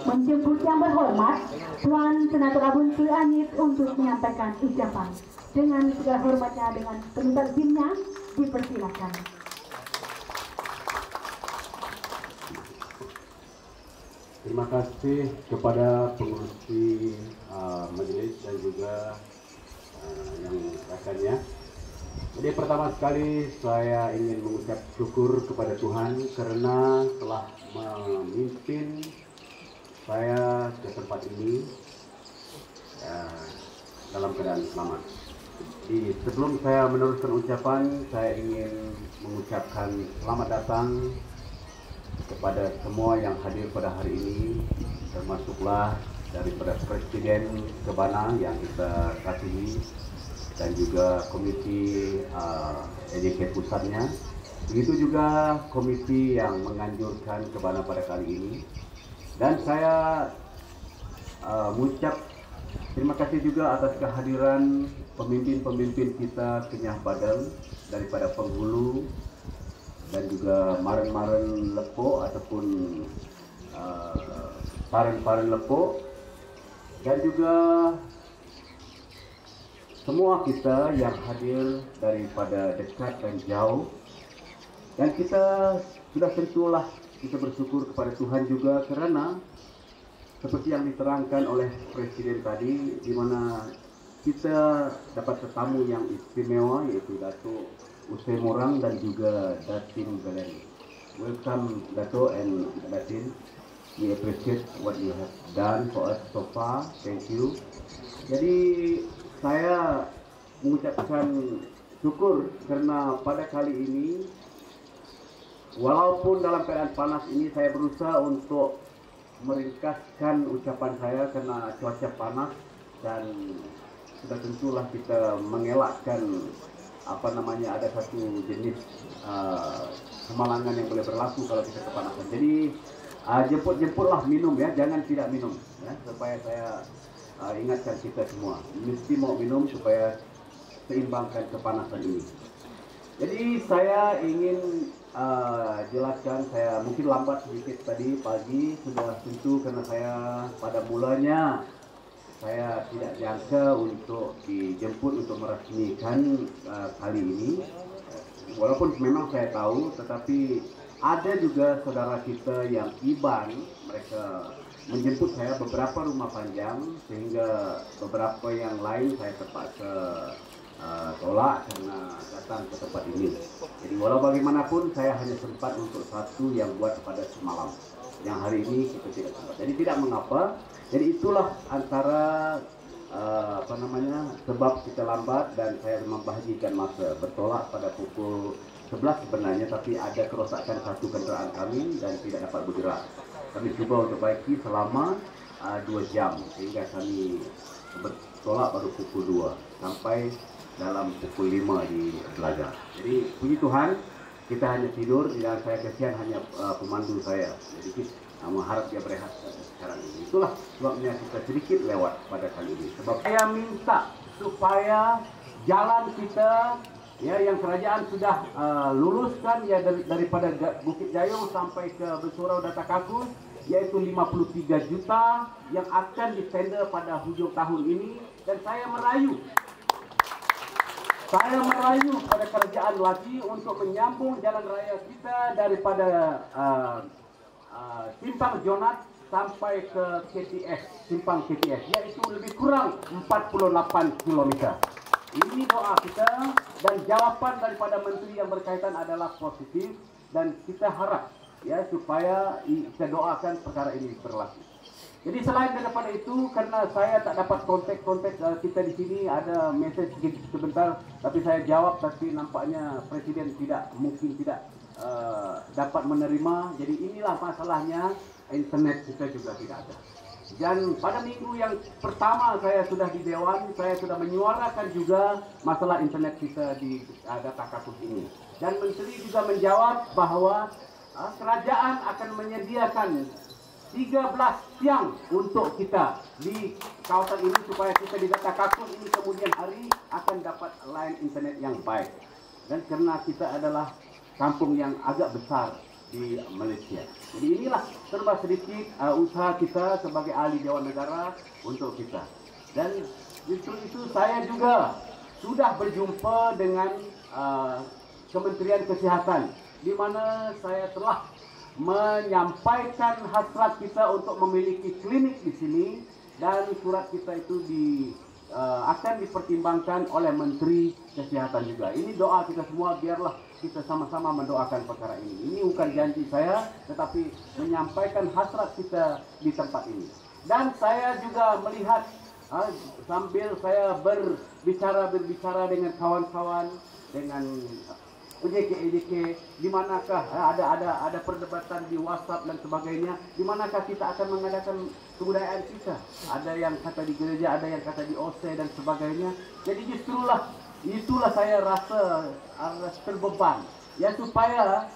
Menjemput yang berhormat, Tuan Senator Abun Sri Anyit untuk menyampaikan ucapan. Dengan segala hormatnya, dengan penuntut timnya, dipersilakan. Terima kasih kepada pengurus majelis dan juga yang rekannya. Jadi pertama sekali saya ingin mengucap syukur kepada Tuhan karena telah memimpin saya ke tempat ini dalam keadaan selamat. Jadi sebelum saya meneruskan ucapan, saya ingin mengucapkan selamat datang kepada semua yang hadir pada hari ini, termasuklah daripada Presiden Kebana yang kita kasihi dan juga komiti EJK pusatnya. Begitu juga komiti yang menganjurkan Kebana pada kali ini. Dan saya mengucap terima kasih juga atas kehadiran pemimpin-pemimpin kita Kenyah Badeng daripada penghulu dan juga maren-maren lepo ataupun paren-paren lepo, dan juga semua kita yang hadir daripada dekat dan jauh. Dan kita sudah tentulah kita bersyukur kepada Tuhan juga karena seperti yang diterangkan oleh Presiden tadi, di mana kita dapat tetamu yang istimewa, yaitu Dato' Usai Morang dan juga Datin Galeri. Welcome Dato' and Datin. We appreciate what you have done for us so far. Thank you. Jadi saya mengucapkan syukur karena pada kali ini, walaupun dalam keadaan panas ini, saya berusaha untuk meringkaskan ucapan saya karena cuaca panas, dan sudah tentulah kita mengelakkan ada satu jenis kemalangan yang boleh berlaku kalau kita kepanasan. Jadi jemput-jemputlah minum ya, jangan tidak minum ya, supaya saya ingatkan kita semua mesti mau minum supaya seimbangkan kepanasan ini. Jadi saya ingin jelaskan, saya mungkin lambat sedikit tadi pagi, sudah tentu karena saya pada mulanya saya tidak jangka untuk dijemput untuk meresmikan kali ini. Walaupun memang saya tahu, tetapi ada juga saudara kita yang IBAN, mereka menjemput saya beberapa rumah panjang, sehingga beberapa yang lain saya terpaksa tolak karena datang ke tempat ini. Jadi walau bagaimanapun saya hanya sempat untuk satu yang buat pada semalam, yang hari ini kita tidak sempat. Jadi tidak mengapa. Jadi itulah antara sebab kita lambat, dan saya membahagikan masa bertolak pada pukul 11 sebenarnya, tapi ada kerosakan satu kenderaan kami dan tidak dapat bergerak. Kami cuba untuk baiki selama 2 jam sehingga kami bertolak baru pukul 2 sampai dalam pukul 5 di Belaga. Jadi puji Tuhan, kita hanya tidur dan saya kasihan hanya pemandu saya. Jadi mengharap dia berehat sekarang ini. Itulah sebabnya kita sedikit lewat pada kali ini. Sebab saya minta supaya jalan kita ya, yang kerajaan sudah luluskan ya, daripada Bukit Jayung sampai ke Besurau Datakakus, yaitu 53 juta yang akan ditender pada hujung tahun ini. Dan saya merayu pada kerajaan lagi untuk menyambung jalan raya kita daripada Simpang Jonat sampai ke KTS, Simpang KTS, yaitu lebih kurang 48 km. Ini doa kita, dan jawaban daripada menteri yang berkaitan adalah positif, dan kita harap ya supaya kita doakan perkara ini berlaku. Jadi selain daripada itu, karena saya tak dapat kontak kita di sini, ada message sebentar, tapi saya jawab, tapi nampaknya Presiden mungkin tidak dapat menerima. Jadi inilah masalahnya, internet kita juga tidak ada. Dan pada minggu yang pertama saya sudah di Dewan, saya sudah menyuarakan juga masalah internet kita di Datakakus ini. Dan Menteri juga menjawab bahwa kerajaan akan menyediakan 13 tiang untuk kita di kawasan ini supaya kita di Datakakus ini kemudian hari akan dapat line internet yang baik. Dan karena kita adalah kampung yang agak besar, di Malaysia. Jadi inilah serba sedikit usaha kita sebagai ahli Dewan Negara untuk kita. Dan justru itu saya juga sudah berjumpa dengan Kementerian Kesihatan, di mana saya telah menyampaikan hasrat kita untuk memiliki klinik di sini, dan surat kita itu akan dipertimbangkan oleh Menteri Kesihatan juga. Ini doa kita semua, biarlah kita sama-sama mendoakan perkara ini. Ini bukan janji saya, tetapi menyampaikan hasrat kita di tempat ini. Dan saya juga melihat sambil saya berbicara dengan kawan-kawan, dengan EJK, di manakah ada perdebatan di WhatsApp dan sebagainya, di manakah kita akan mengadakan kebudayaan kita. Ada yang kata di gereja, ada yang kata di OSE dan sebagainya. Jadi itulah saya rasa terbeban, ya, supaya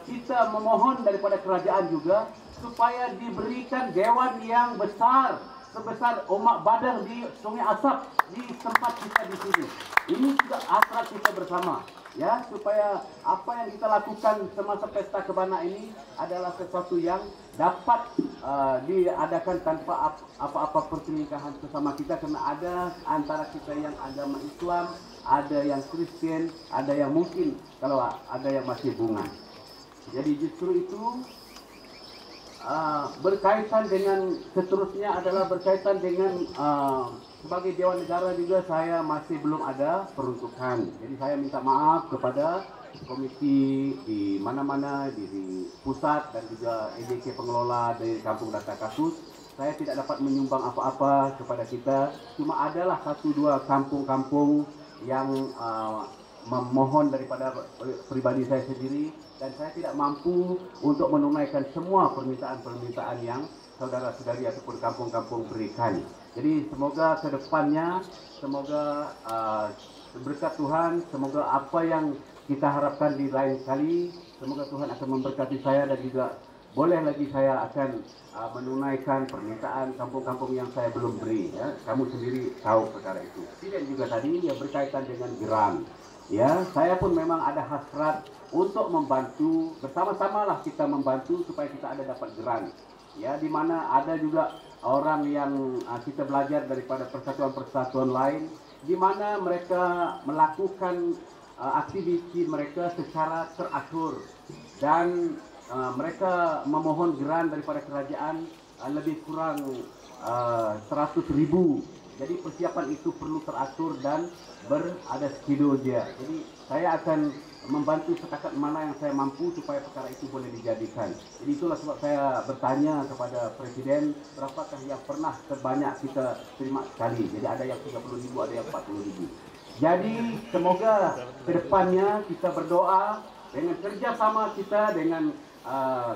kita memohon daripada kerajaan juga supaya diberikan dewan yang besar sebesar Omak Badang di Sungai Asap di tempat kita di sini. Ini juga hasrat kita bersama, ya, supaya apa yang kita lakukan semasa pesta kebana ini adalah sesuatu yang dapat diadakan tanpa apa-apa perselingkuhan sesama kita, karena ada antara kita yang agama Islam, ada yang Kristen, ada yang mungkin kalau ada yang masih bunga. Jadi justru itu berkaitan dengan seterusnya adalah berkaitan dengan sebagai Dewan Negara juga saya masih belum ada peruntukan. Jadi saya minta maaf kepada komiti di mana-mana di pusat dan juga EJK pengelola dari Kampung Data Kasus. Saya tidak dapat menyumbang apa-apa kepada kita. Cuma adalah 1-2 kampung-kampung yang memohon daripada pribadi saya sendiri, dan saya tidak mampu untuk menunaikan semua permintaan-permintaan yang saudara-saudari ataupun kampung-kampung berikan. Jadi semoga ke depannya, semoga berkat Tuhan, semoga apa yang kita harapkan di lain kali, semoga Tuhan akan memberkati saya, dan juga boleh lagi saya akan menunaikan permintaan kampung-kampung yang saya belum beri. Ya. Kamu sendiri tahu perkara itu. Dan juga tadi yang berkaitan dengan geran. Ya, saya pun memang ada hasrat untuk membantu, bersama-samalah kita membantu supaya kita ada dapat geran. Ya, di mana ada juga orang yang kita belajar daripada persatuan-persatuan lain, di mana mereka melakukan aktiviti mereka secara teratur, dan mereka memohon geran daripada kerajaan lebih kurang 100.000. Jadi persiapan itu perlu teratur dan berada schedule dia. Jadi saya akan membantu setakat mana yang saya mampu supaya perkara itu boleh dijadikan. Jadi itulah sebab saya bertanya kepada Presiden, berapakah yang pernah terbanyak kita terima sekali. Jadi ada yang 30.000, ada yang 40.000. Jadi semoga ke depannya kita berdoa dengan kerjasama kita, dengan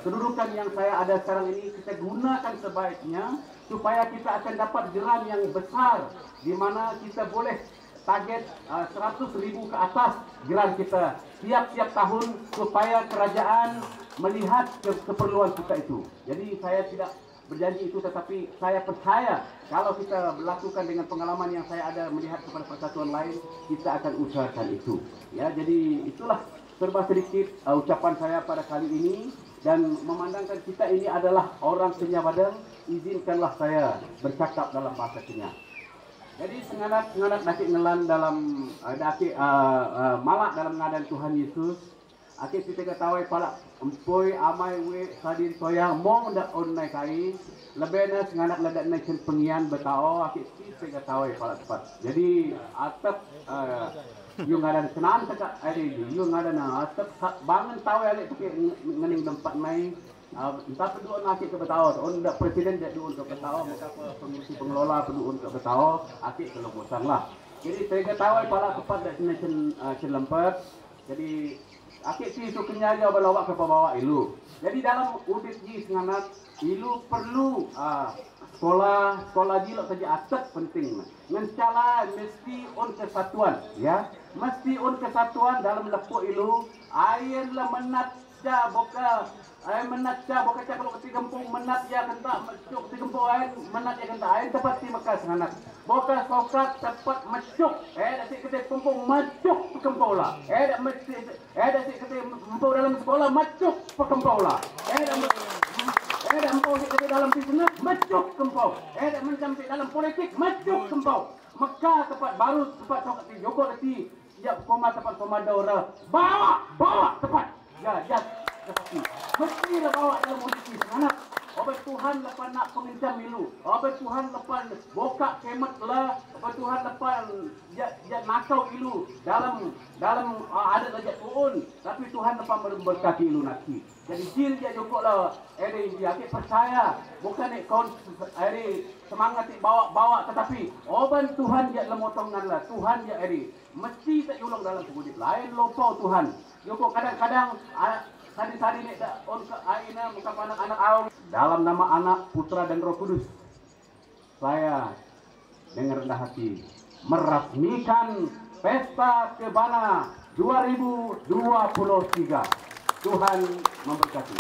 kedudukan yang saya ada sekarang ini, kita gunakan sebaiknya supaya kita akan dapat geran yang besar, di mana kita boleh target 100.000 ke atas geran kita tiap-tiap tahun, supaya kerajaan melihat keperluan kita itu. Jadi saya tidak berjanji itu, tetapi saya percaya kalau kita melakukan dengan pengalaman yang saya ada melihat kepada persatuan lain, kita akan usahakan itu. Ya, jadi itulah serba sedikit ucapan saya pada kali ini, dan memandangkan kita ini adalah orang Kenyah Badang, izinkanlah saya bercakap dalam bahasa Kenyah. Jadi senganak dakik ngelan dalam malak dalam ngadan Tuhan Yesus. Akik kita ketahui palak empoi amai we sadin toyang mong dak on nai kai lebena senganak ladak nai ken pengian betao akik kita ketahui palak tepat. Jadi atap yung ngadan senan tekak ada yung ngadan atap bangun tahu alik pakai ngening tempat mai entah perlu akik ke betao on dak presiden dak du untuk betao, maka komisi pengelola perlu untuk betao akik kalau bosan lah. Jadi saya ketahui palak tepat dak ken lempet. Jadi akik si su kenyaga balawak ke bawa ilu. Jadi dalam udit ji senganak ilu perlu sekolah jilok saja atas penting. Mencala mesti on kesatuan, ya. Mesti on kesatuan dalam lepo ilu. Air lah menat boka ca kalau tigempung menat ya kenta mecuk tigempung menat ya kenta tepat di Mekah sanganak boka sokat tepat mecuk dasik kete pumpung mecuk pekempola dasik kete empau dalam sekolah mecuk pekempola empau kete dalam bisnis mecuk kempau mencampi dalam politik mecuk kempau Mekah tepat baru tepat sokat di Joko di ya koma tepat komando orang bawa tepat ya mesti lah bawa dalam politik anak obat Tuhan lepas nak pemimpin milu obat Tuhan lepas boka kemat lah obat Tuhan lepas ya nakau ilu dalam ada lajak turun tapi Tuhan lepas berkati ilu nanti jadi jil dia jokok lah dia percaya bukan ni kau semangat bawa tetapi obat Tuhan dia lemotongan lah Tuhan dia mesti tak ulung dalam hidup lain lupa Tuhan jokok kadang-kadang tadi ni on ke aina muka anak-anak awam dalam nama Anak, Putra dan Roh Kudus. Saya dengan rendah hati meresmikan Pesta Kebana 2023. Tuhan memberkati.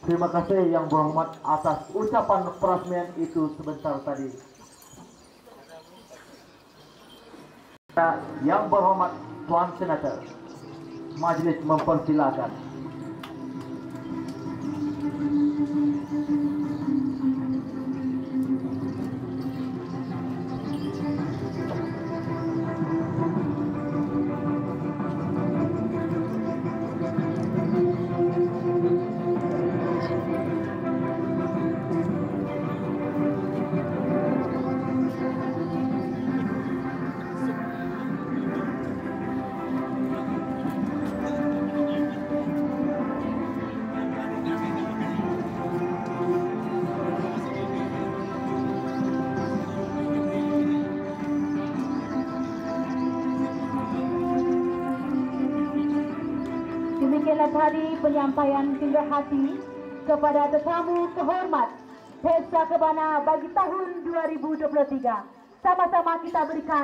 Terima kasih yang berhormat atas ucapan peresmian itu sebentar tadi. Yang berhormat Tuan Senator, majelis mempersilakan. Demikianlah tadi penyampaian singgah hati kepada tetamu kehormat Pesta Kebana bagi tahun 2023. Sama-sama kita berikan